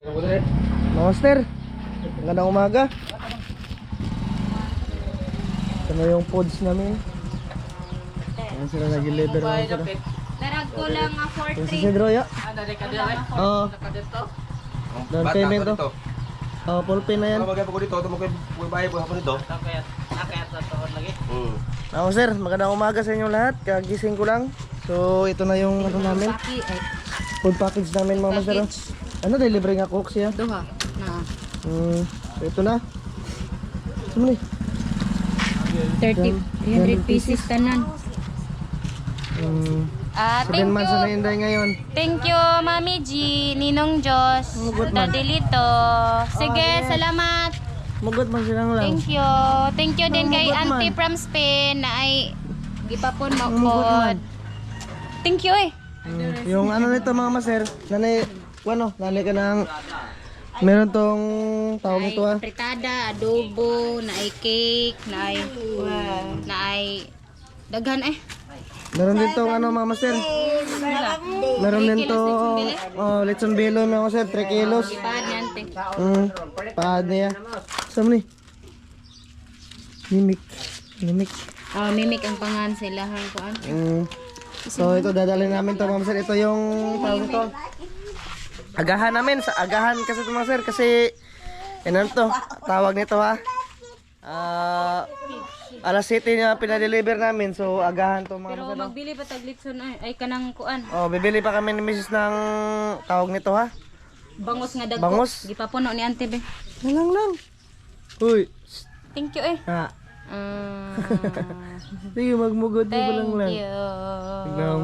Master, magandang umaga. Ito na yung pods namin. Ayan sila nag-deliver naman sila. Darag ko lang nga Yung si 4-3. Cedro, ya? Oo. Down Bata payment ko to. dito. Oo, full pay na yan. Ano bagay po ko dito? Ito mo kayo bahay po hapon dito. Sir, magandang umaga sa inyong lahat. Kagising ko lang. So, ito na yung ano namin. Food package namin, mama sir. Ano, delivery nga cook siya. Duha na. So, ito na. Sumali. 300 pieces tanan. 7 Thank months you. na Inday ngayon. Thank you, Mami G, Ninong Diyos, good man. Dadilito. Sige, salamat. Mugot man silang lang. Thank you. Thank you din kay good Auntie man. from Spain na ay gipapon mo Good po. man. Thank you eh. Yung ano nito mga maser, nanay, nanay ka ng, meron tong tawag nito Ay fritada, adobo, na ay cake, na ay daghan eh. Meron din tong ano mga maser, meron din tong lechon belo mga maser, 3 kilos. Ipad niyan te. Paad niya. Saan ni? Mimik. Oh, mimik ang pangan sila hang kuan. So ito dadalhin namin to mga maser. Ito yung tawag nito. Agahan namin, sa agahan kasi ito mga sir, kasi ano to, tawag nito ha. Alas 7 niya pinadeliver namin, so agahan to mga Pero maser. magbili pa taglitson ay kanang kuan. Oh, bibili pa kami ni Mrs. ng tawag nito ha. Bangus nga dagko. Bangus? Gipapuno ni Auntie be. Lang. Uy. Thank you eh. Ha. Ah, Sige, magmugod mo lang. thank you. Tignan.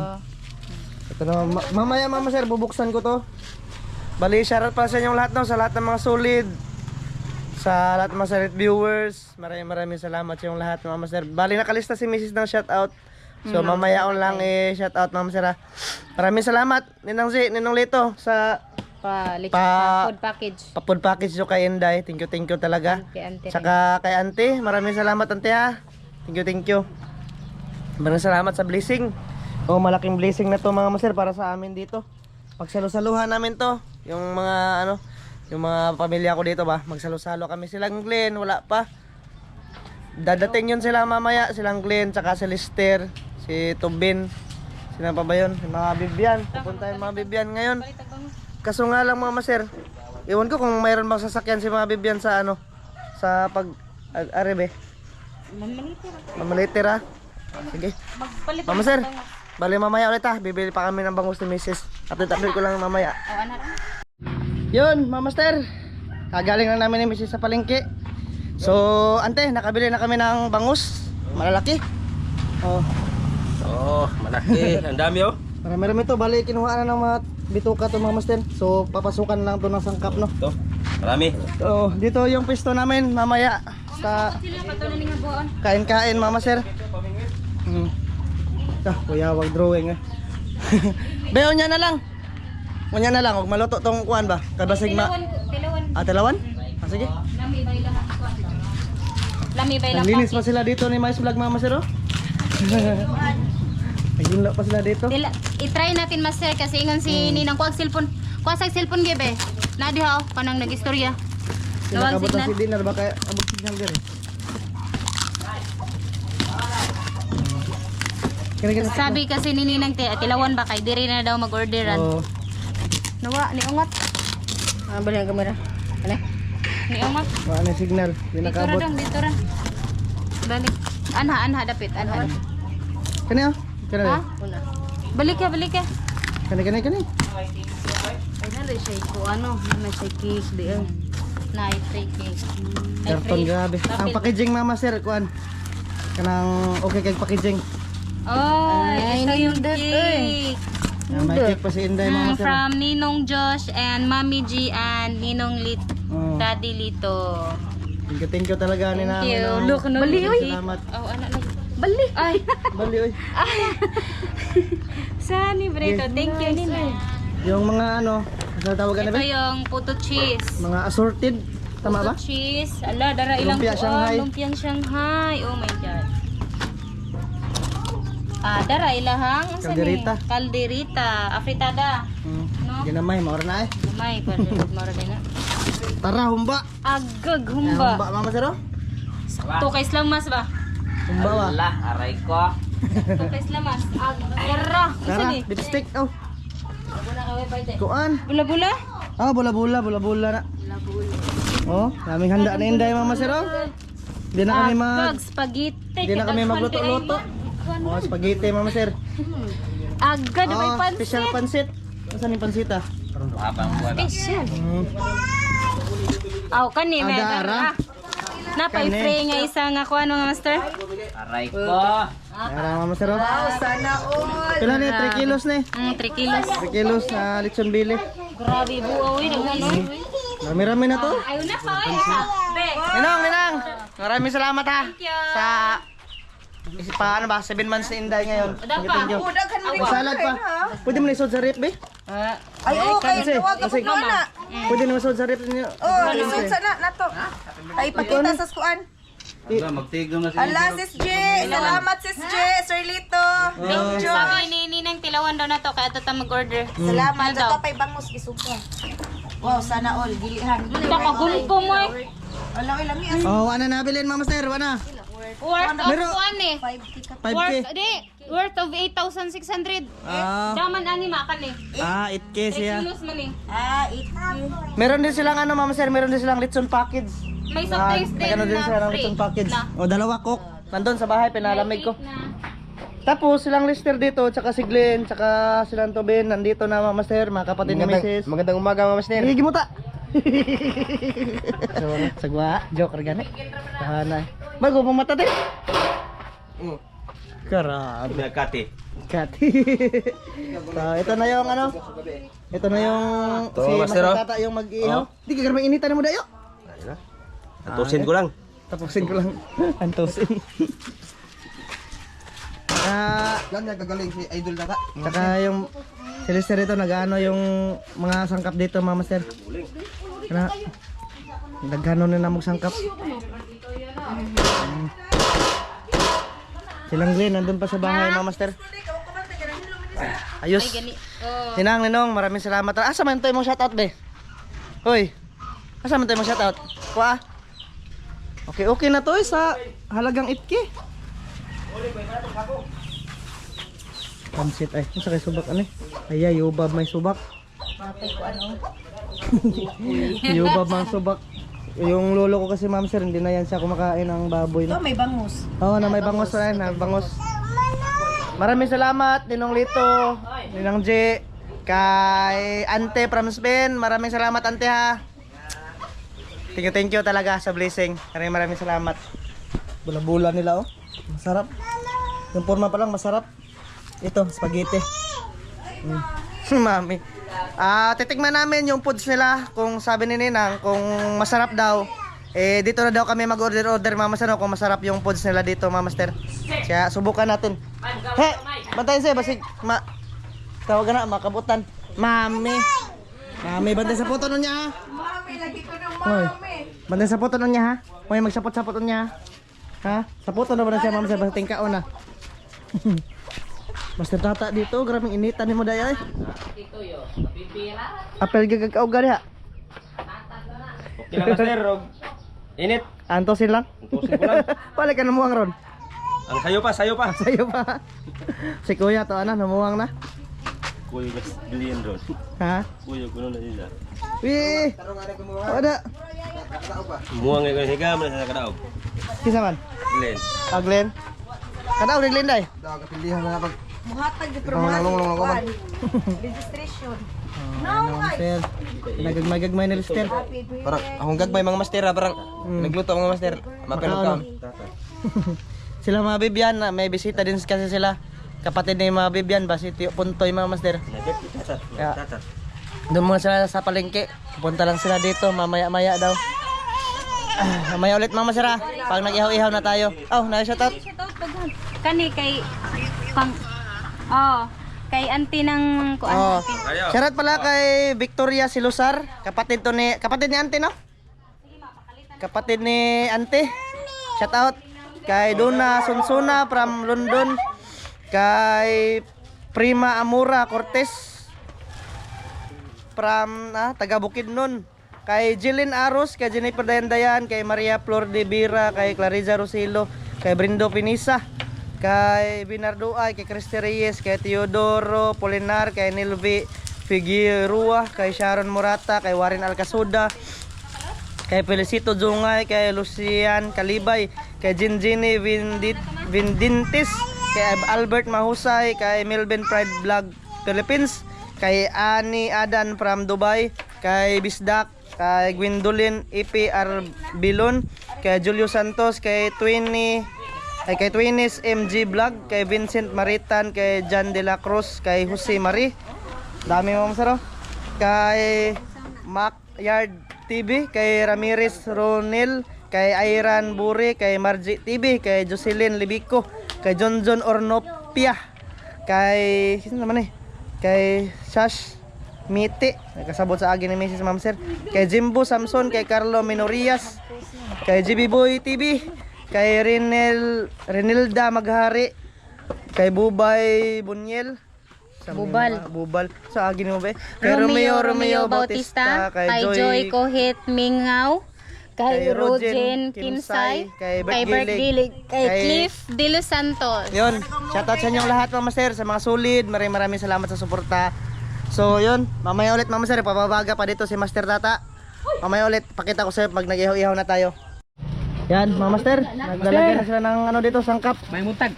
Ito na, mamaya mama sir, bubuksan ko to. Bali, shoutout pa sa inyong lahat, no? Sa lahat ng mga solid, sa lahat ng mga solid viewers. Maraming salamat sa inyong lahat, mama sir. Bali, nakalista si Mrs. ng shoutout. So mamaya on lang shoutout, mama sir. Maraming salamat, Ninang Z, Ninong Lito, sa food package. food package nyo kay Inday. Thank you talaga. Kay Auntie. Saka kay Auntie, maraming salamat Auntie ha. Thank you. Maraming salamat sa blessing. Oh, malaking blessing na to mga maser para sa amin dito. Pagsalo-saluhan namin to. Yung mga yung mga pamilya ko dito ba, magsalo-salo kami. Silang Glenn, wala pa. Dadating yun sila mamaya, silang Glenn, tsaka si Lister, si Tobin. Sino pa ba yun? Si mga Bibian. Pupunta yung mga Bibian ngayon. Kaso nga lang mga maser, iwan ko kung mayroon bang sasakyan si mga Bibian sa sa arebe. Mamaliter ha. Sige. Mama sir, bali mamaya ulit ha. Bibili pa kami ng bangus ni Mrs. Update ko lang mamaya. Yun, Mama Master. Kagaling lang namin ni Mrs. sa palengke. So, ante, nakabili na kami ng bangus. Malalaki. Oh, malaki. Ang dami oh. Marami-rami to. Bali, kinuha na ng mga bituka to mga master. So, papasukan lang to ng sangkap, no? Ito. Marami. So, dito yung pwesto namin mamaya sa kain-kain, Mama Sir. Kuya, wag drawing eh. Be, unya na lang. Unya na lang, huwag maluto tong kuan ba? Kabasig ma... Tilawan? Sige. Lami bay lang. Naglinis pa sila dito ni Mais Vlog, Mama Sir, oh. Naginlo pa sila dito. I-try natin master kasi ingon si Ninang kuwag cellphone. Kuwag sa cellphone gibe. Na diha kanang nag-istorya. Nakabot ang si Dinar, baka abot signal gari. Sabi kasi ni Ninang tilawan ba kay diri na daw mag-orderan. Oh. Nawa ni ungat. Bali ang kamera. Ano? Ni ungat. Wala na signal, di Dito ra nakabot. dong, dito ra. Balik. Anha dapit, anha. Kani oh? Kani. Ha? Balik ka. Kani. Ay na siya ko ano, na siya cake di ay. Na ay cake. Karton grabe. Ang packaging Mama Sir, kuan. Kanang okay kay packaging. Ay, ito yung cake. May cake pa si Inday, Mama Sir. From Ninong Josh and Mami G and Ninong Oh. Daddy Lito. Thank you talaga ni Thank namin. you. No? Look, no. Bali, oy. Salamat. Oh, anak lagi. Bali. Ay. Bali, oy. Sani, Breto. Thank you, Ninong. Yung mga tawagan na Ito ba? yung puto cheese. Mga assorted. Tama ba? Puto cheese. Ala, dara ilang Lumpia Shanghai. Lumpiang Shanghai. Oh my God. Dara ilahang. Kalderita. Kalderita. Afritada. No? Ginamay, maura na eh. Gagmay pa rin. Mara din na. Tara, humba. Agag, Humba, humba. Mama Sir, oh. 2 kay slamas ba? Humba ba? aray ko. 2 kay slamas. Agara. Tara, lipstick, oh. Kuan. Bula-bula? Ah, bula-bula na. Oh, daming handa na Inday, Mama Sir, oh. Di na kami Agag, spaghetti. Di na kami magluto-luto. Oh, spaghetti, Mama Sir. Agad, may Oh, pansit. special pansit. Saan yung pansit, ah? Special. Hmm. Aw, kani, may Agara. Napay Kani. free nga isa nga kuan mga master. Aray ko. Tara, Mama Sir, oh. Sana all. Pila ni? 3 kilos ni. 3 kilos. 3 kilos na lechon bili. Grabe, buo yun. Marami-rami na to. Ayun na pa, oy. Be. Ninang. Maraming salamat, ha. Thank you. Sa paano ba? 7 months na Inday ngayon. Thank you. Daghan mo rin Salad pa. Pwede mo na isod sa rip, be? Ay, okay. Kasi, Duwag ka kasi, po na. pwede na masod sa rip ninyo. Oh, lisod sana na to. Ay, pakita sa skuan. Magtigom na Ala, Sis J. Salamat, Sis J. Sir Lito. Thank you. Sabi ni Ninang tilawan daw na to kaya ito mag-order. Salamat. Ano daw? Ito pa'y bangus gisugpa. Wow, sana all. Gilihan. Taka gumpo mo eh. Wala, wala. Mi Oh, ano na bilhin, Mama Sir? Wala. Worth of Pero- kuan eh. 5K ka. 5K. Worth of 8,600. Ah, Daman ani makan eh. 8K 3 siya. kilos man eh. Ah, 8K. Meron din silang ano, Mama Sir, meron din silang lechon package. May soft drinks din Nagano din sila na ng free. lechon package. Na. O, dalawa cook. Nandun sa bahay, pinalamig ko. Na. Tapos silang lister dito, tsaka si Glenn, tsaka silang Tobin, nandito na Mama Sir, mga kapatid ni Mrs. Magandang umaga, Mama Sir. Higi mo ta. Sagwa, joke gani. Tahanay. Bago pumata din. Karab. Nagkati. Kati. So, ito na yung ano. Ito na yung Ito, si Master, oh. Masatata yung mag-ihaw. Di ka karang initan mo dayo. Atusin ko lang. Tapusin ko lang. Antusin. Yan nagagaling si Idol Data. Saka yung si Lister ito nag-ano yung mga sangkap dito, Mama Sir. Kana naghano na namog sangkap. Silang Glenn nandun pa sa bahay, Mama Sir. Ayos. Ay gani. Oh. Ninong, maraming salamat. Asa man to imong shoutout be? Hoy. Asa man to imong shoutout? Kuha. Okay na to sa halagang 8K. Pansit ay, sa kay subak ani? Ay, yubab may subak. Yubab may subak. Yung lolo ko kasi, Ma'am Sir, hindi na yan siya kumakain ng baboy Ito, na. may bangus. Oo, na may bangos na yan, na bangos. Maraming salamat, Ninong Lito, Ninang J, kay Ante from Spain. Maraming salamat, Ante, ha. Thank you talaga sa blessing. Maraming salamat. Bula-bula nila, oh. Masarap. Yung forma pa lang, masarap. Ito, spaghetti. Mami. Titikman namin yung foods nila. Kung sabi ni Ninang, kung masarap daw, dito na daw kami mag-order, Mama Sir, kung masarap yung foods nila dito, Mama Sir. Kaya subukan natin. He, bantayin sa'yo, basig, tawagan na, makabutan. Mami. Mami, bantay sa puto nun niya, ha? Mami, lagi ko ng Hoy, mami. bantay sa puto nun niya, ha? Hoy, magsapot-sapot nun niya, ha? Saputon na ba na siya, Mama Sir, basta tingkaon na. Basta tata dito, grabing initan ni mo daya, eh. Apel gagagaw gali, ha? Okay lang, Master. Init. Antosin lang. Antosin ko lang. Balik ka namuwang ron. Ang sayo pa. Sa'yo pa. Si kuya to, namuwang na. Kuya, mas bilhin doon. Ha? Kuya, kuno na nila. Wih! Ada. Muang ngayon, higa mo na sa kadaog. Kisa man? Len. Aglen. Kadaw ni Glenn day. Muhatag di promote. Registration. No, Sir. Nagagmay ni Lister. Parang akong gagmay mga master, parang nagluto mga master. Mapelog ka. Sila mga Bibian, may bisita din kasi sila. Kapatid ni mga Bibian ba si Tio Puntoy, mga master. Kaya, doon muna sila sa palengke. Punta lang sila dito, mamaya-maya daw. Mamaya ulit, mga master, ha? Pag nag-ihaw-ihaw na tayo. Oh, na-shoutout. Kani kay pang kay auntie ng kuan. Oh. auntie. Shoutout pala kay Victoria Silusar, kapatid ni Ante, no? Kapatid ni Ante. Shoutout kay Duna Sunsuna from London, kay Prima Amura Cortez. from taga Bukidnon. Kay Jillian Aros, kay Jennifer Dayan, kay Maria Flor de Vera, kay Clariza Rosilo, kay Brindo Pinisa, kay Binardo Ay, kay Christy Reyes, kay Teodoro Polinar, kay Nilvi Figueroa, kay Sharon Morata, kay Warren Alcasuda, kay Felicito Jungay, kay Lucian Kalibay, kay Jinjini Vindintis, kay Albert Mahusay, kay Melvin Pride Vlog Philippines, kay Ani Adan from Dubai, kay Bisdak, kay Gwendolyn EPR Bilon, kay Julio Santos, kay Twinnies MG Vlog, kay Vincent Maritan, kay John De La Cruz, kay Jose Marie. Dami mo sir. Kay Mac Yard TV, kay Ramirez Ronel, kay Iran Buri, kay Margie TV, kay Jocelyn Libico, kay John Ornopia, kay sino naman kay Shash Miti, nakasabot sa agi ni Mrs. Ma'am sir, kay Jimbo Samson, kay Carlo Minorias, kay GB Boy TV, kay Renilda Maghari, kay Bubay Bunyel, Bubal sa agi mo ba? Kay Romeo Bautista, kay Joy Kohit Mingaw, kay Rojen Kimsay, kay Bert Gilig, kay Cliff De Los Santos. Yun, shoutout sa inyong lahat Mama Sir, sa mga solid, maraming salamat sa suporta. So yun, mamaya ulit Mama Sir, pababaga pa dito si Master Tata. Mamaya ulit, pakita ko sa'yo pag nag-ihaw-ihaw na tayo. Yan, Mama Master, naglalagay na sila ng ano dito, sangkap. May muntag.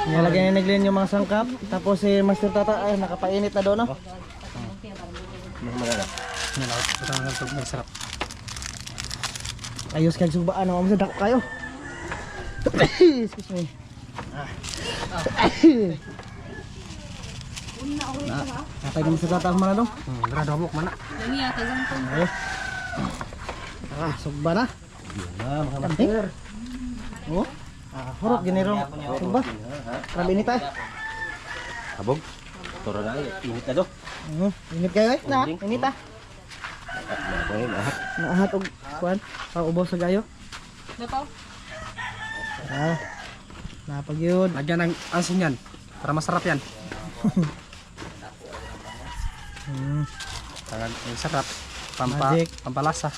Nilalagay na naglin yung mga sangkap. Tapos si Master Tata ay nakapainit na doon, no? Ayos kag subaan, Mama Master, dako kayo. Excuse me. Natay naman sa Tata mana dong? Grado mo mana? Lamiya ka gantong. Ayo. Sugba na. Master. Oh. Hurot ginirong. Sugba. Grabe init ay. Abog. Toro na init na do. Init kayo eh. Na, init ah. Naahat og kuan, paubo sa gayo. Dapaw. Napag yun. Lagyan ng asin yan para masarap yan. Sarap. Magic. Pampalasa.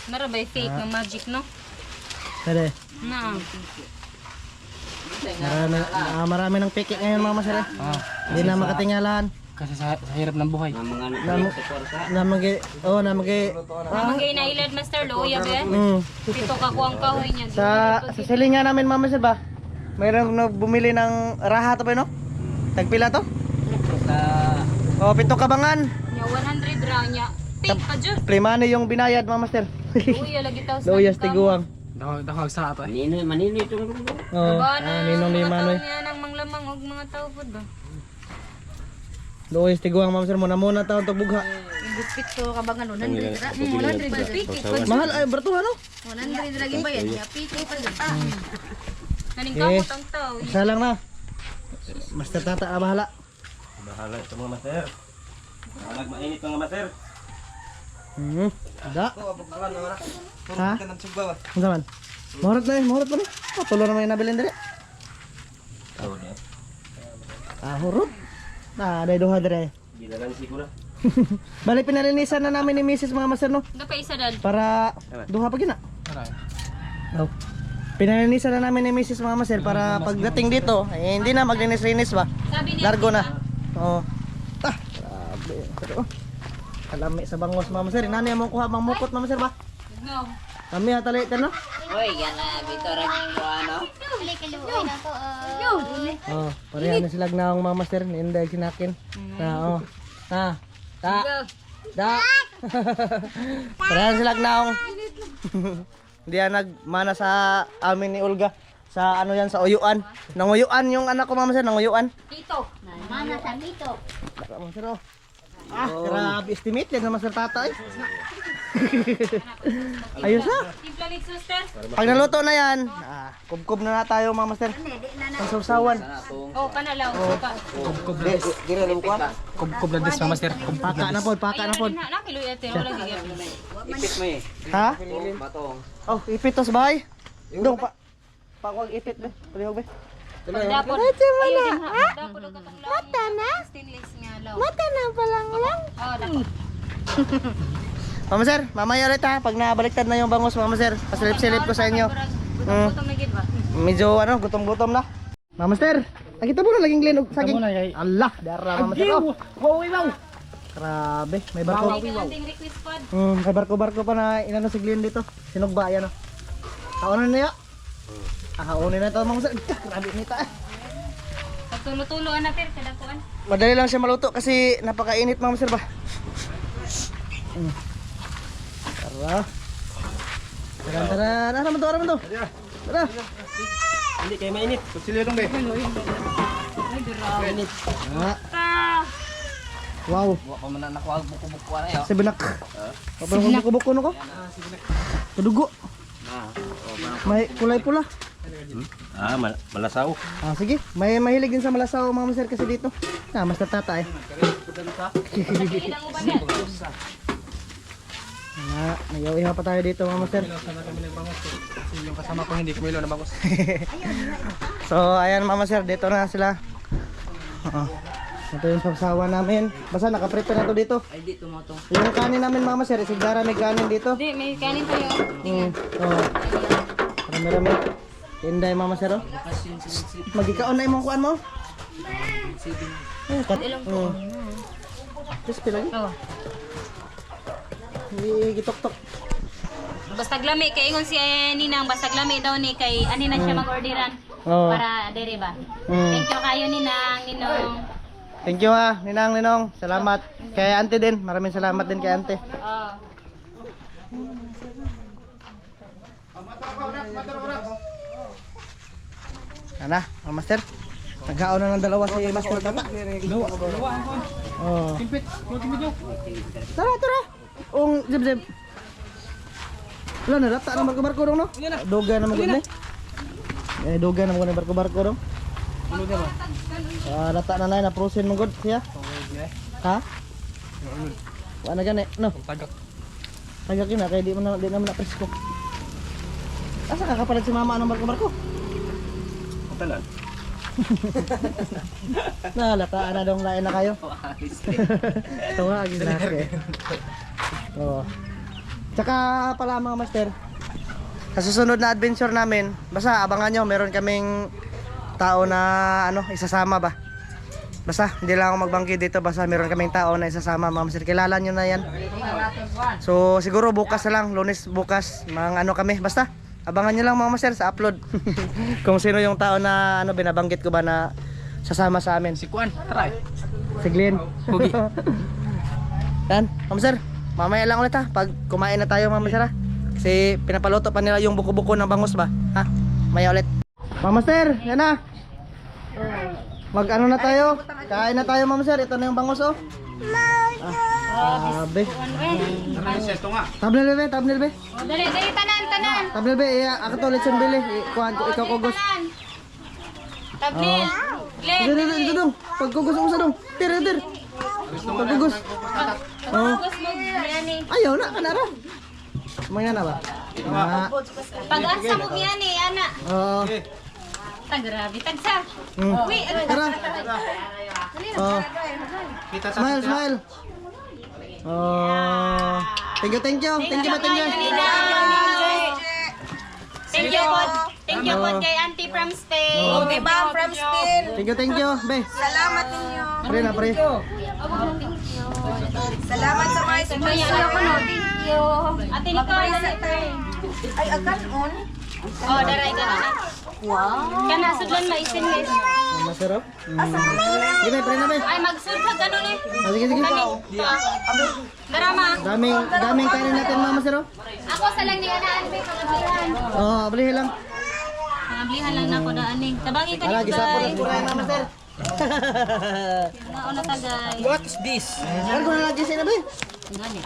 Marabay fake ng magic no? Pwede. Na. Marami ng piki ngayon mga masere. Hindi na makatinggalan. Kasi sa hirap ng buhay. Namagay Namagay na ilad Master Loya be. Pito ka kuang kahoy niya. sa silingan namin mama sir ba? Mayroong bumili ng raha to ba no? Tagpila to? Pito kabangan. Nya 100 ra niya. Fake pa jud. Primani yung binayad mama sir. Uya lagi taw sa. Loyas tiguang. Dahag sa ato. Manino itong ninong ni Manoy. Yan ang manglamang og mga tao pod ba. Loyas tiguang mama sir muna taon tog bugha. Gupit to kabangan 100 ra. 100 ba fake pod. Mahal ay bertuhan no? 100 ra ba yan? Ya fake pa jud. Kaning Okay. kamot ang tao. Isa lang na. Master Tata bahala. Bahala ito mga master. Mainit mga master. Da. Ha? Unsa man? Mahurot na ni. Tulo na may nabilin diri. Hurot. Dai duha dire. Ginalan siguro. Bali pinalinisan na namin ni Mrs. mga master no Nga pa isa dad. para duha pa gina. Oh. Pinalinisan na namin ni Mrs. mga master para pagdating dito, hindi na maglinis-linis ba? Sabi niya. Largo na. Oo. Grabe. Pero kalami sa bangos mga master. Nani mo kuha bang mukot mga master ba? No. Kami hatali ka no? Uy, yan na, Victor, ano? Oh, pareha na sila gnaong mga master, hindi sinakin. Na Da. Pareha na sila gnaong. Hindi yan nagmana sa amin ni Olga. Sa ano yan, sa uyuan. Nanguyuan yung anak ko mga master, nanguyuan. Tito. Mana sa dito. Baka mga master oh. Grabe estimate yan sa master Tata eh. Ayos na. Timpla ni sister. Pag naluto na yan, kubkob na tayo mga master. Ang sausawan. Oh, kanalaw. Suka. Gira lang ko. Kubkob na dis mga master. Paka na pod. Na kilo ate wala gigap. Ipit mo eh. Ha? Batong. Oh, ipit to sa bahay. Dong pa. Pakuag ipit be. Palihog be. Dapod. Ayaw din ha. Dapod ang katong lang. Mata na? Stainless nga law. Mata na palang lang. Oh, dapod. Mama sir, mamaya ulit ha. Pag nabaliktad na yung bangus, mama sir, pasilip-silip ko sa inyo. Gutom na gid ba? Medyo gutom-gutom na. Mama sir, nakita mo na laging glen og saging. Allah, dara mama sir. Oh. Wow. Grabe, may barko. Ating request pod. May barko-barko pa na inano si Glenn dito. Sinugba yan oh. Kaonan na ya. Kaunin na ito mama sir. Grabe nita eh. Pagtulo-tulo natin kada kuan. Madali lang siya maluto kasi napakainit mama sir ba. Tara. Tara. Ano man to? Tara. Hindi kayo mainit. Kusilyo dong, be. Mainit. Wow. Wa pa man na nakuha buko-buko na yo. Sibinak. Apa yung buko-buko no ko? Kadugo. May kulay pula. Malasaw. Sige. May mahilig din sa malasaw mga sir kasi dito. Mas tatata eh. Ilang uban yan? Nag-iwa pa tayo dito mga sir. Yung kasama ko hindi kumilo na bangus. So ayan mama sir, dito na sila. Ito yung pagsawa namin. Basta nakaprepare na to dito. Ay di tumotong. Yung kanin namin mama sir, sigara may kanin dito. Di, may kanin tayo. Rami-rami. Tinday mama sir oh. Magikaon na imong kuan mo? Ilang po? Crispy lagi. Oh. Gitok-tok. Basta glami kay ingon si Ninang basta glami daw ni kay ani na siya mag-orderan para dere ba. Thank you kayo Ninong. Thank you ha, Ninong. Salamat. Kay Ante din. Maraming salamat din kay Ante. Oh. Ana, Master. Nagkaon na ng dalawa si Master Tata. Oh. Tara. Zeb. Wala na, lata na barko-barko dong no? Doga na magod na. Doga na magod na barko-barko dong. Ano ba? Lata na na prosen magod siya. Ha? Wala gani, no? Tagak na kay di naman na presko. Asa ka kapalit si mama ng barko-barko? Talan. Lataan na dong lain na kayo. Tawa lagi laki. Oh. Tsaka pala mga master, sa susunod na adventure namin, basta abangan nyo, meron kaming tao na isasama ba. Basta hindi lang ako magbangkit dito, basta meron kaming tao na isasama mga master. Kilala nyo na yan. So siguro bukas na lang, Lunes bukas, mga kami, basta abangan nyo lang mga master sa upload. Kung sino yung tao na binabanggit ko ba na sasama sa amin. Si Kuan, try. Si Glenn. Pugi. Yan, mga master. Mamaya lang ulit ha, pag kumain na tayo mga master ha. Kasi pinapaluto pa nila yung buko-buko ng bangus ba. Ha? Mamaya ulit. Mga master, yan na. Mag na tayo. Kain na tayo mga master. Ito na yung bangus oh. Sabi. Tabnil be. Oh, dali tanan. Tabnil be, ako to litson bili. Ikaw kugos. Tablil. Glenn. Dito dong. Pagkugos mo sa dong. Tir. Pagkugos. Gusto mo biryani. Ayaw na, kanara. Mga na ba? Pag-asa mo biryani, ana. Oo. Grabe, tagsa. Uy, Tara. Oh. Smile. Oh. Thank you. Thank you po kay Auntie from Spain. Okay, ma'am, from Spain. Thank you. Be. Salamat ninyo. Pre. Salamat sa mga sponsor. Thank you. Ate Nicole, Ay, akan on. oh, daray ganun. Wow. Kana sudlan maisin guys. Masarap. Sige, pre na be. Ay magsud ka ganun eh. Sige. Darama. Daming kainin natin mga masero. Ako sa lang ni anaan be pangablihan. Oh, balihin lang. Pangablihan lang nako daaning. Tabangi ka Ala, dito gisapo guys. na pura mga maser. Nauna ta guys. What is this? Argo na lagi na be. Gani.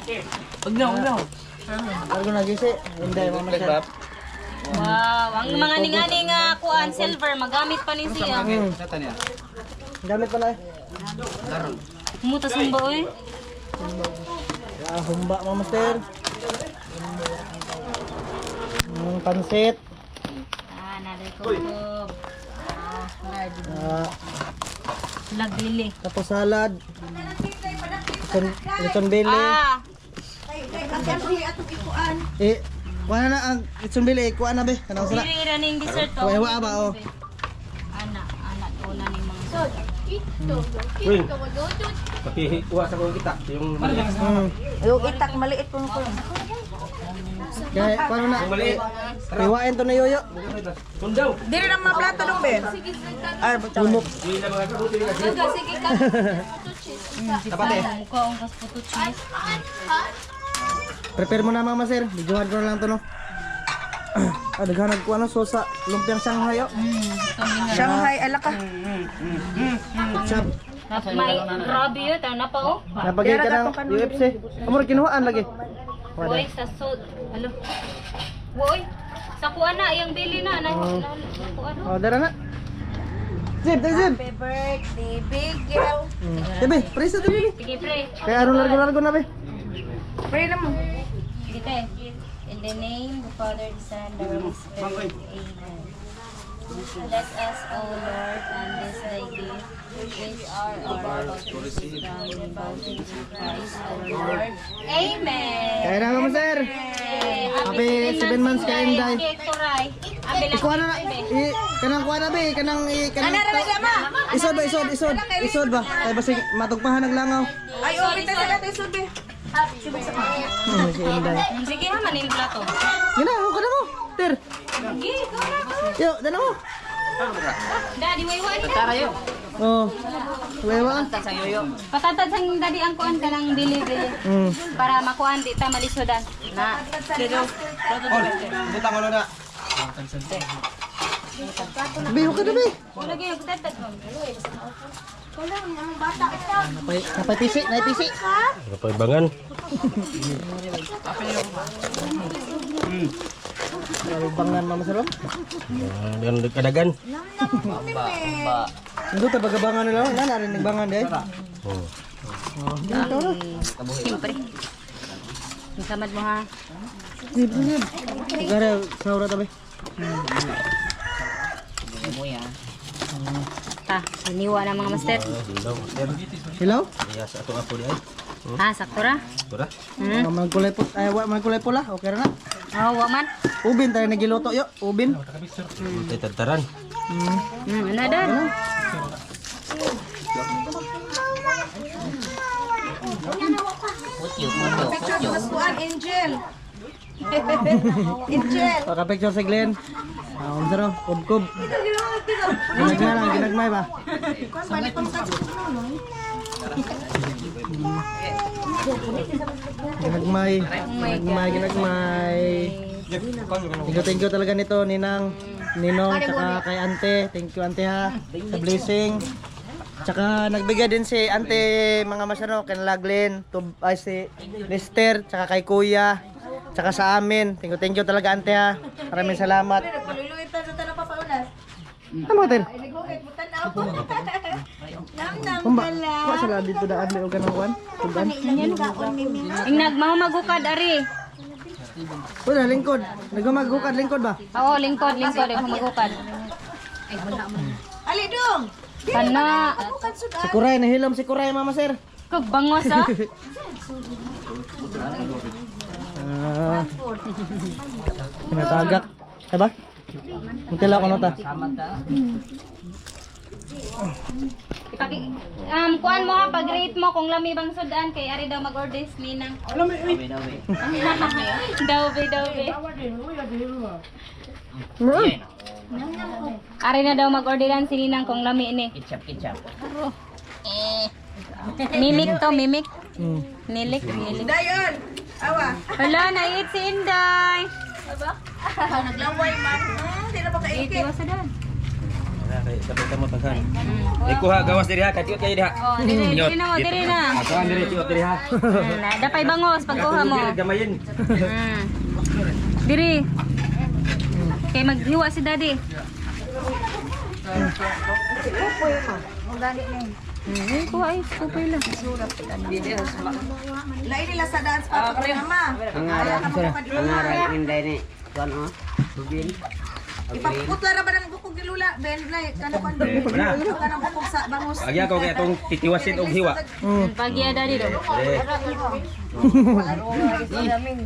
Wag na. Argo na gisi. Hindi mga maser. Wow, ang mga ning-aning kuan silver magamit pa nin siya. Sata niya. Gamit pala eh. Mutas mo ba oy? Humba mga master. Pansit. Naday ko. Lagbili. Tapos salad. Lechon belly. Kuha na ang lechon belly. Kuha na be. Kanang sala. Dili ra ning dessert to. Kuha ba o? Ana una ning mga. Pakihiwa sa kong kita. Yung maliit. Yung itak maliit po ko. Kaya kuha na. Iwain to na yoyo. Sundaw. Dili na mga plato dong, be. Ay, Lumok. Dapat eh. Ko ang kasputo cheese. Prepare mo na mama sir. Bijuhan ko na lang to no. Daghanag ko ano sosa lumpiang Shanghai yo. Shanghai, alaka. Chap. May grabe yun, na pa oh. Napagay ka ng UFC. Amor kinuhaan lagi. Boy, sa sud. Alo. Boy, sa kuan na, yung bili na. Kuan. Oh, dara na. Zip, zip. Happy birthday, big girl. Debe, presa debe. Sige, pre. Kaya aron largo-largo na be. Pray na mo. Sige, te. In the name of the Father, the Son, and the Holy Spirit. Amen. Bless us, O Lord, and this thy gift, which are our baptism from the fountain of Christ, O Lord. Amen. Kaya na mama sir. Happy 7 months kay Inday. Ikuha na. Kanang kuha na be, kanang kanang. Isod ba, isod. Isod ba? Kay basig matugpahan naglangaw. Ay, okay tayo sa natin, Sudi. Si Inday. Sige ha, manin plato. Gina, ako na mo. Ter. Sige, ikaw na ko. Yo, dala mo. Daddy, waiwa ni Tara yo. Oh. Lewa. Sa yoyo. patatad sang daddy ang kuan ka ng bili-bili. Para makuan di ta malisodan. Na. Butang ano na. Biho ka na be. Wala gyud patatad mo. Napay pisi, napay pisi. Napaibangan. Bangan mama sir. Yan kadagan. Ito ta bagabangan nila, na narinig bangan dai. Siyempre. Ang samad mo ha. Sip. Gara saura ta be. Mo ya. Ta, iniwa na mga master. Hello? Iya sa atong apo di ay. Ha, sakto ra. Tura. Magkulay put, ay wa magkulay pula. Okay ra na. Oh, wa man. Ubin tayo nagiluto yo, ubin. Tay tataran. Ano dan? Picture mas kuan, Angel. Angel. Paka-picture si Glenn. Sir, kub-kub. Ginagmay lang, ginagmay ba? Ginagmay. Thank you talaga nito, Ninang, Ninong, tsaka kay Ante. Thank you, Ante ha, sa blessing. Tsaka nagbigay din si Ante, mga masano, kay Laglin, si Lester, tsaka kay Kuya, tsaka sa amin. Thank you talaga, Ante ha. Maraming salamat. Paluluitan sa tanong papaunas. Ano hotel? Ay, nagugit mo tanaw. Nam-nam Kumba, pala. wa sila dito daan may ugan ng kwan? Tugan? Ing nagmaw magukad ari. Wala, lingkod. Nagmamagukad, lingkod ba? Oo, lingkod ako magukad. Ali dong. Kana. Si Kuray, nahilom si Kuray, mama sir. Kag bangos ha. Pinatagak. Diba? Mutila ko nota. Kuan mo ha, pag-rate mo kung lami bang sudan kay ari daw mag-order ni Ninang. Dawbe. Ari na daw mag-orderan si Ninang kung lami ni. Ketchup. Mimik to, mimik. Nilik. Dayon. Awa. Hala, nait si Inday. Naglaway man. Hindi na pa kaingkit. Itiwas na dan. Sabay ka mo tangkan. Ikuha gawas diri ha, katiot kayo diri ha. Oh, diri na. Atuan diri tiot diri ha. Dapay bangos pagkuha mo. Gamayin. Diri. Kay maghiwa si daddy. Kuha ay, kupay lang. Lain nila sa dance pa. Mama. Pangaran Inday ni. Kuan oh. Rubin. Ipaputla ra ba ng bukog ni Lula? Ben, Blay, kanang bukog sa bangus. Agya ko kaya itong titiwasin og hiwa. Pagi ada di dong.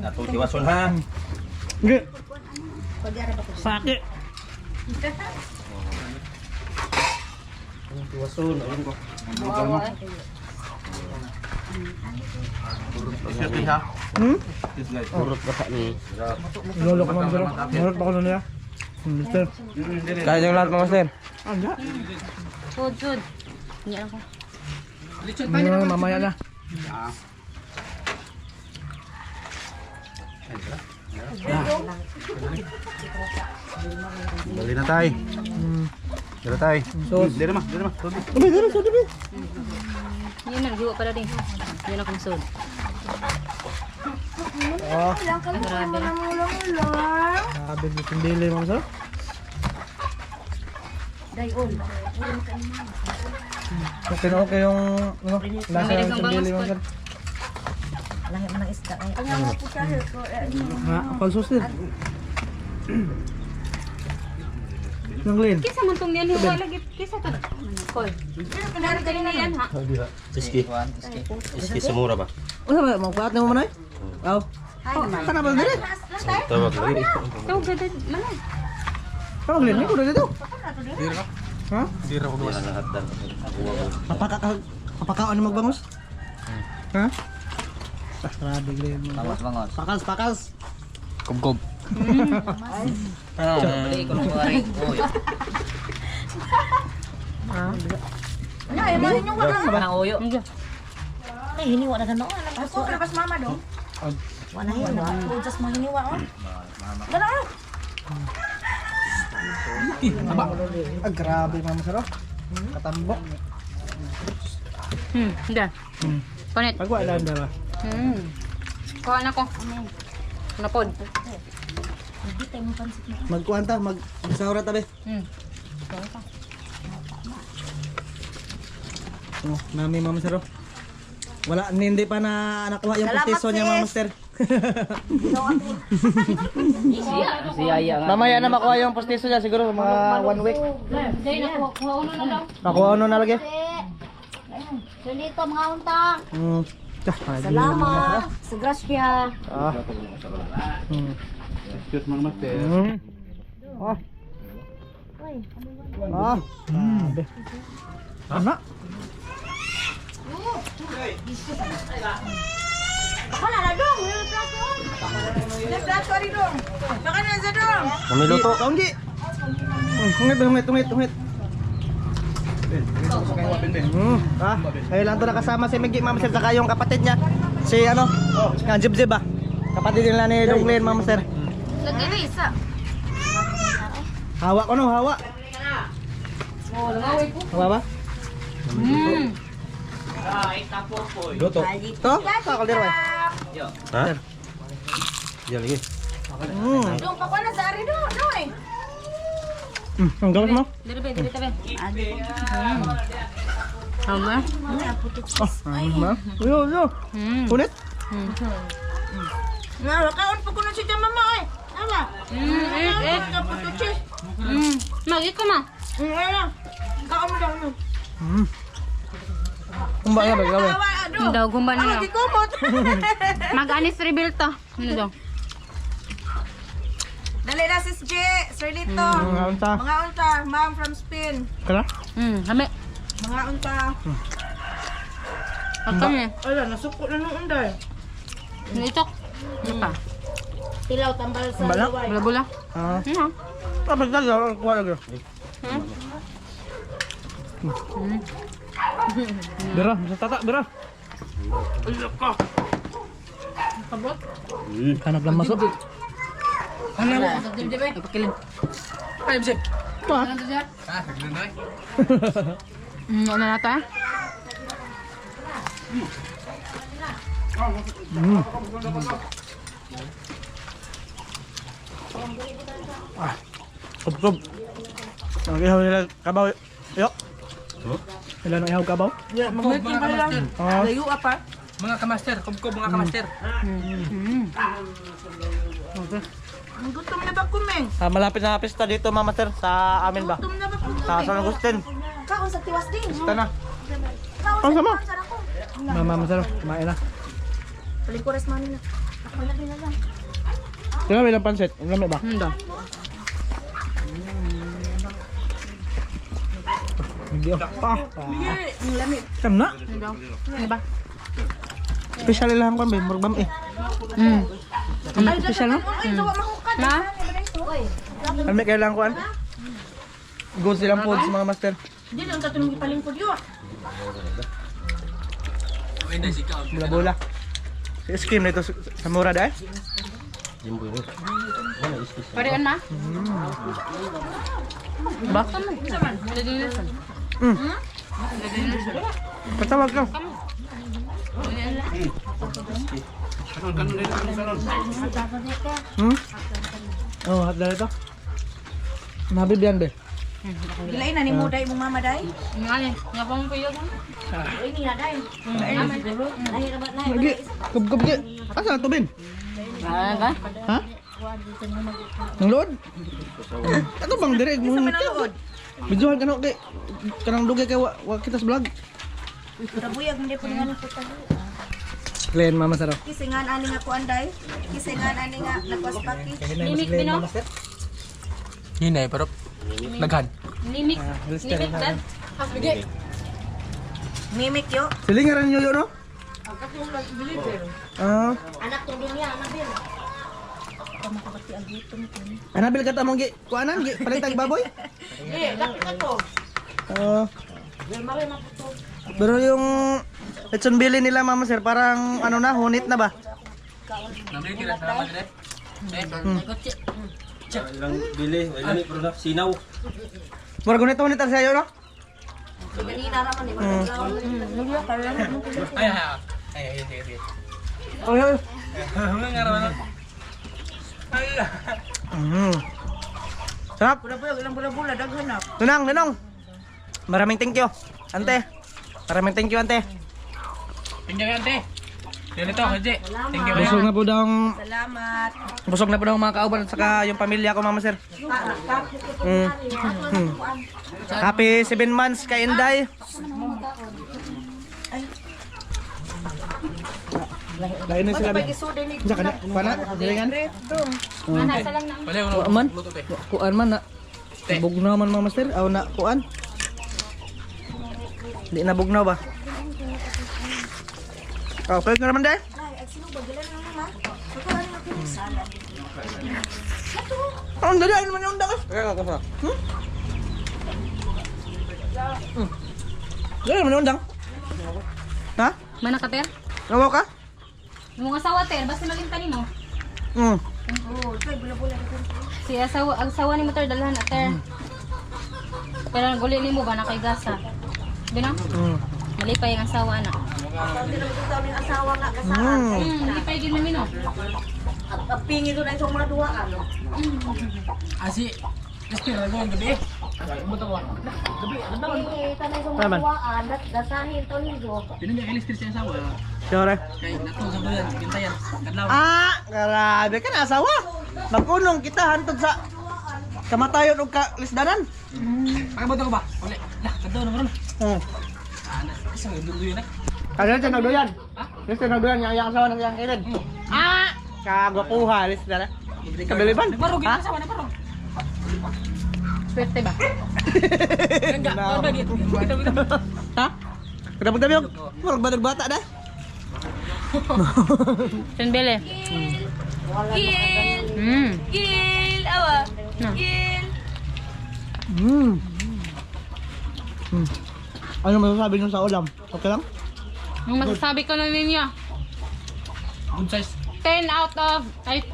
Atong tiwason ha. Ge. Sakit. Tiwason, ayun ko. Urot baka ni. Lolo ko man pero. Murot pa ko niya. Mister. Kaya yung lahat mga master. Anda. Sud. Ini ako. Mamaya na. Dali na tay. Dali tay. Dali ma. Dumi, dumi. Yun na, giwa pala din. Yun akong sud. Oh, Grabe. sabi mo sundili mo sa. Okay na okay yung ano, lasa ng sundili mo sa. Ha, falsos din. Nanglin. Kisa man tong yan hiwa lagi. Kisa to. Kol. Kanari dali na yan ha. Iski semura ba? Ano ba, magbuhat na mo manay? Aw. Kana ba dili? Tawag lagi. Tawag gada mana. Tawag lin ko dito. Ha? Dira ko Wala lahat dan. Kapakaon na magbangus? Ha? Grabe gilin mo. Bangos. Pakals. Kubkob. Balik ko ng kuwari. Uy. Ay, mo ninyo wala. Kanang uyo. Ay, hiniwa na ganoon. Ako pas mama do. Wala hiniwa. Just mo hiniwa oh. Ganoon. Ah, grabe mama saro. Katambok. Dah. Panet. Pagwa lang ba? Kuha na ko. Napod. Magkuhan ta, magsahura tabi. Oh, nami mama saro. Wala, hindi pa na nakuha yung Salamat, pustiso niya sis. mama master. Si Aya nga. Mamaya na makuha yung pustiso niya siguro mga 1 week. Dahil na kuha uno na daw. Nakuha ano na lagi? Dito mga unta. Salamat. Sa grasya. Ah. Excuse mga master. Ah. Ah. Sabi. Anak. Wala na dong. Wala plato ari dong. Baka na sa dong. Namiluto. Kaungi. Hungit. Kayo lang to nakasama si Miggy, Mama Sir, saka yung kapatid niya. Si ano? Nga, Jib ba? Kapatid nila ni Donglin, Mama Sir. Lagi na isa. Hawa ko no, hawa. Hawa ba? Luto. To? Kakal dito eh. Ha? Diyan lagi. Dong pa ko na sa ari do. No eh. Ang gawin mo? Dili be. Hama. Ma? Yo. Unit? Nga, kaon pa ko na si mama eh. Ama. Magi ko ma. Kaon mo daw. Kumba nga ba gawin? Ang daw gumban Ano na. gikumot? Mag-anis rebuild ta. Ano daw? Dali na sis J, Sir Lito. Mga unta. Mga unta, ma'am from Spain. Kala? Hame. Mga unta. Ako ni. Ala, nasuko na nung unday. Nitok. Ano pa? Tilaw tambal sa Bala? laway. Bula-bula. Ah. Ano? Tapos na, kuha lagi. Bira, sa tata, bira. Kanag lang masuk. Napakilin. Pa. Ano na ta? Kub. Ang ihaw nila kabaw. Yo. Ilan ang ihaw kabaw? Yeah, mamit yung kailang. Ah. Layo apa? Mga kamaster, kubkob mga kamaster. Gutom na ba kumeng? Malapit na pista dito mga master sa amin ba? Gutom na ba kumeng? Sa San Agustin. Kaon sa tiwas din. Pista na. Kaon Ang sama. sa ako. Mama master, kumain na. Palikuras mami na. Ako na din na lang. Sino may ilang pansit? Ang lamig ba? Hindi. Hindi pa. Ang lamig. Saan na? Ano ba? Special ilang kan ba? Murbam eh. Ay, special no? Ay, dawa mahukad. Na? Ano may kailangan ko an? Good silang food sa mga master. Hindi lang katulong ipalingkod yun. Bula-bula. Skim na ito sa mura dahil. Parian ma? Ba? Patawag ka. Oh, hot dahil ito. Nabibyan ba? Gilain na ni mo day mong mama day. Nga nga pang kayo mo. Uy, niya day. Ay, rabat na. Lagi. Kub-kub di. Asa na ito, Ben? Ah, ba? Ha? Ang load? Ito bang direct mo? Bijuhan ka na, okay. Kanang dugay kay wa kita sa vlog. Rabuyag hindi po nga nito tayo. Glenn, mama sarap. Kisingan ani nga kuan day. Kisingan ani nga nagwaspaki. Limik din no? Hinay, pero naghan. Limik. Limik dad. Mimik yo. Silingaran niyo yun, no? Ah, Anak to din niya, Anabel. Anabil ka tamong gi kuanan gi palitag baboy? Laki na to. Ah. Pero yung lechon bili nila mama sir parang ano na hunit na ba? Namili kira sa naman dire. Ilang bili, ilang product, sinaw. Mura hunit sa sayo, no? Ganina naman eh. Ay, sige. Oh, yeah. Nga raman. Sarap. Bula-bula, ilang bula-bula, daghan na. Ninong. Maraming thank you. Ante. Maraming thank you, ante. Pinjang ante. Dito, Haji. Thank you. Busog na po daw Salamat. busog na po daw mga kauban at saka yung pamilya ko mama sir. Happy 7 months kay Inday. Lain na sila. Diyan ka na. Pana? Dilingan? Nasa lang na. Wala Kuan man? Kuan man na. Bugnaw man mga master? Aw na kuan? Di na bugnaw ba? Okay ka naman dahil? Ang dali, ano naman yung undang? Kaya ka sa. Dali naman yung undang? Ha? Mana ka ter? Nawa ka? Yung mga asawa ter, basta maging tani mo. Si asawa ni mo ter dalhan at ter. Pero ang guli ni mo ba na kay gasa? Bino? Malipay ang asawa na. Asawa nga Malipay gid man mino. pingi doon ay mga duwa ano. Asi. Espera mo ang gabi. Buto ko. Tanay sa Taman. duwaan, dasahin to niyo. Pinunja kay listir siya sawa. Sure. Kay nato sa bulan, bintayan. Kadlaw. Grabe ka na asawa. Magkunong kita hantod sa kamatayon o lisdanan. Ay buto ko ba? Uli. Lah, kadlaw na ron. Isang dulo na. Kaya siya nagduyan. Siya nagduyan yung ayang asawa ng iyang kilid. Kagwapuha, lisdanan. Kabiliban. Nagbarog yung asawa na barog. Swerte ba? Enggak, No. ba gitu. Ha? Kadabog dami yung murag ba nagbata na? Sandbele. Gil! Gil! Awa! Gil! Ano masasabi nyo sa ulam? Okay lang? Ang masasabi ko na ninyo, Good size. 10 out of 10.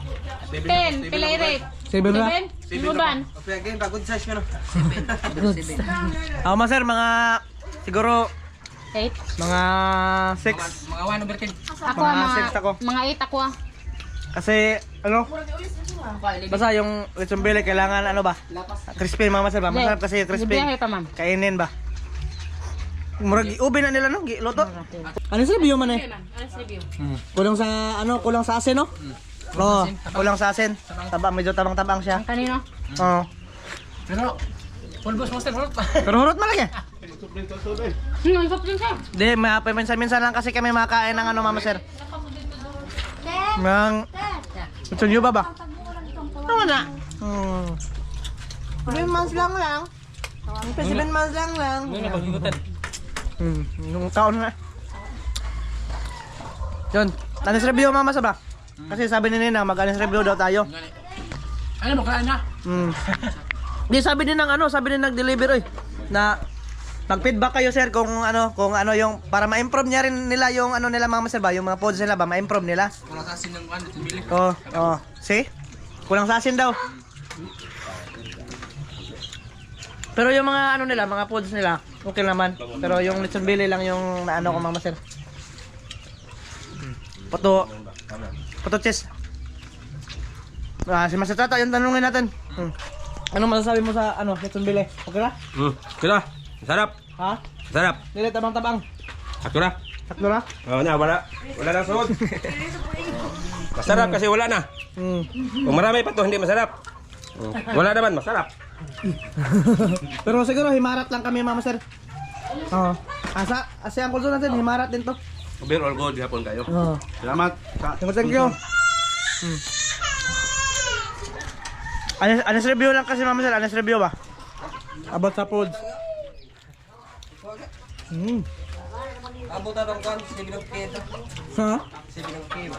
Pilay rate. 7 na? 7? Ruban. Okay, again, good size ka no. Ako sir, mga siguro 8. mga 6. Mga 1 over 10. Ako Mga mga 6 ako. Mga 8 ako ah. Kasi ano? Basta yung lechon bele kailangan ano ba? Crispy mga sir ba? Masarap kasi yung crispy. Bibiyahe pa ma'am. Kainin ba? Murag ube na nila no, giluto. Ano sa review man eh? Honest review. Kulang sa kulang sa asin no? Oo, kulang sa asin. Taba, medyo tabang-tabang siya. Kanino? Oo. Pero, pulbos master, hulot pa. Pero hurot malaki. Ang soft drink siya. Di, minsan lang kasi kami makain ng ano, Mama Sir. Ng... Gusto nyo ba ba? Ano na? 7 months lang. 7 months lang. Ngayon na pag-igutan. Nung taon na. Yun, anis review Mama Sir ba? Kasi sabi ni Nina, mag-anis review daw tayo. Ano mo, kain na? Di sabi din nag-deliver na mag-feedback kayo sir kung ano yung para ma-improve niya rin nila yung ano nila mga sir ba, yung mga pods nila ba ma-improve nila. Wala sa asin ng ano, bili. Oo. See? Kulang sa asin daw. Pero yung mga ano nila, mga pods nila, okay naman. Pero yung lechon bili lang yung naano ko mga sir. Puto cheese. Si Master Tata, yung tanungin natin. Ano masasabi mo sa ano, lechon bili? Okay na? Kira. Sarap. Ha? Sarap. Dili tabang-tabang. Sakto na. Sakto na? Oo na, wala nang sunod. Masarap kasi wala na. Kung marami pa to, hindi masarap. Wala naman, masarap. Pero siguro himarat lang kami Mama Sir. Oo. Asa ang kulso natin, himarat din to. Overall good, hapon kayo. Oo. Salamat. Thank you. Honest review lang kasi Mama Sir, honest review ba? About sa foods. Abot na ng kan, sige ng kita. Ha? Sige ng kita.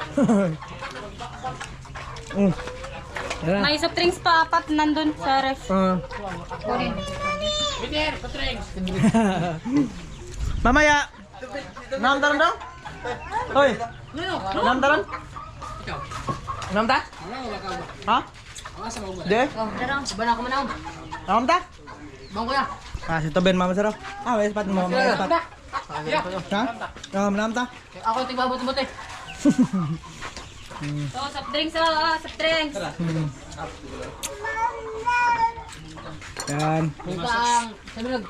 May soft drinks pa 4 nandun sa ref. Kunin. Peter, patrings. Mamaya. Namdaran daw? Hoy. Namdaran? Namda? Ha? De? Bana ko manaw. Namda? Bang kuya. Si Toben Mama Sir. May spot mo, may spot. Ha? Namda? Ako tigbabot-bot eh. So, soft drinks soft drinks. Yan. Bang, sabinog.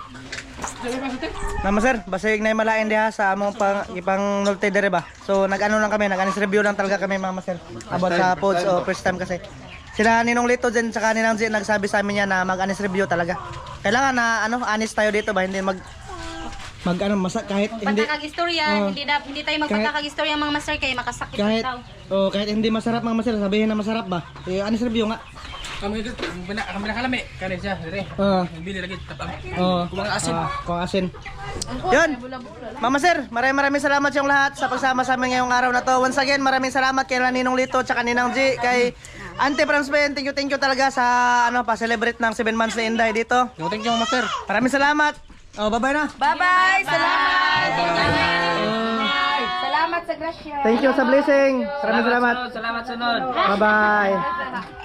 Mama Sir, basig na malain diha sa among ipang nolte dire ba. So nag-ano lang kami, nag-anis review lang talaga kami Mama Sir. About sa foods first time kasi. Sila Ninong Lito din sa kaninang J nagsabi sa amin niya na mag-anis review talaga. Kailangan na honest tayo dito ba, hindi kahit hindi Pagkakag-istorya, hindi tayo magpagkakag-istorya mga master kay makasakit kahit daw. kahit hindi masarap Mama Sir, sabihin na masarap ba. Honest review nga. Kami nakalami. Kanin siya, dire. Bili lagi, tapang. Kumang asin. Kung asin. Yun. Mama Sir, maraming salamat yung lahat sa pagsama sa amin ngayong araw na to. Once again, maraming salamat kay Ninong Lito at Ninang G, kay Auntie Franspen. Thank you talaga sa pa-celebrate ng 7 months na Inday dito. Thank you, master. Maraming salamat. Bye-bye na. Bye-bye! Salamat! Salamat sa grasya. Thank you sa blessing. Maraming salamat. Salamat sunod. Bye-bye.